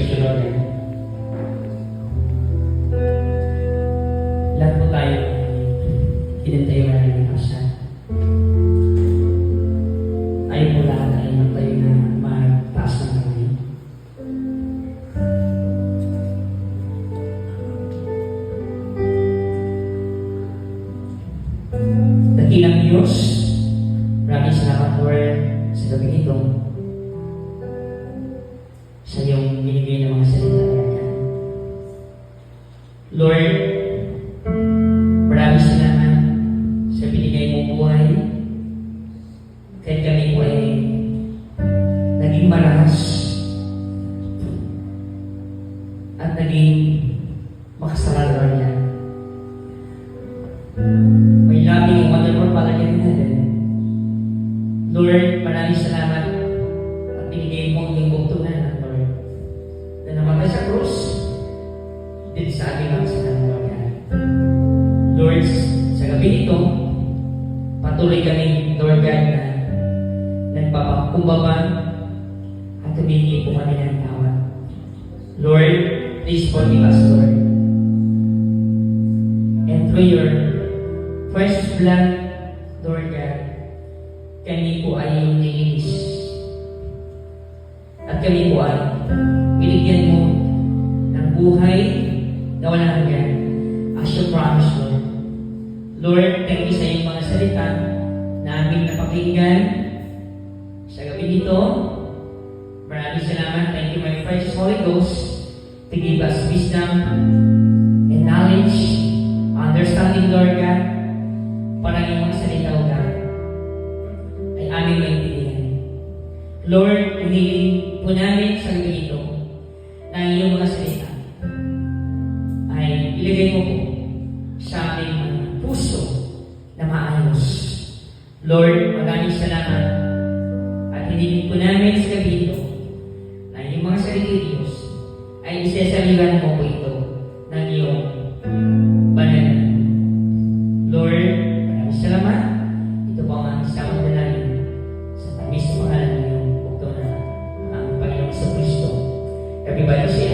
praise the Lord. Lahat po tayo hinintay mo namin ng kasya. Tayo po lahat ay magtayo na magtaas ng kamay. Dakilang Diyos, maraming salamat Lord sa gabi ito sa iyong binigay ng mga salita Lord, maraming salamat sa binigay mong buhay. Kahit kami po ay naging maras at naging makasalanan Lord yan. May loving and wonderful palagyan natin. Lord, maraming salamat at binigay mo ang iyong bugtunan, Lord, na namatay sa krus din sa ating mga kasalanan, Lord. Lord, sa gabi ito, patuloy kami, Lord God, na nagpapakumbaba at humingi po kami ng tawad. Lord, please forgive us, Lord. And through your precious blood, Lord God, kami po ay iyong nilinis. At kami po ay binigyan mo ng buhay na walang hanggan as you promise, Lord. Lord, thank you sa iyong mga salita na aming napakinggan sa gabi nito. Maraming salamat. Thank you, my precious Holy Ghost, to give us wisdom and knowledge, understanding, Lord God, para ang iyong mga salita, O God, ay aming maintindihan. Lord, humiling po namin sa gabi ito na ang iyong mga salita ay ilagay mo po sa aming puso na maayos. Lord, maraming salamat at hiniling po namin sa gabi ito na iyong mga salita, Diyos, ay isasaliwan mo po ito ng iyong banal. Lord, maraming salamat. Ito po ang aming samang dalangin sa tamis na pangalan ng iyong bugto na ang Panginoong Kristo. Everybody say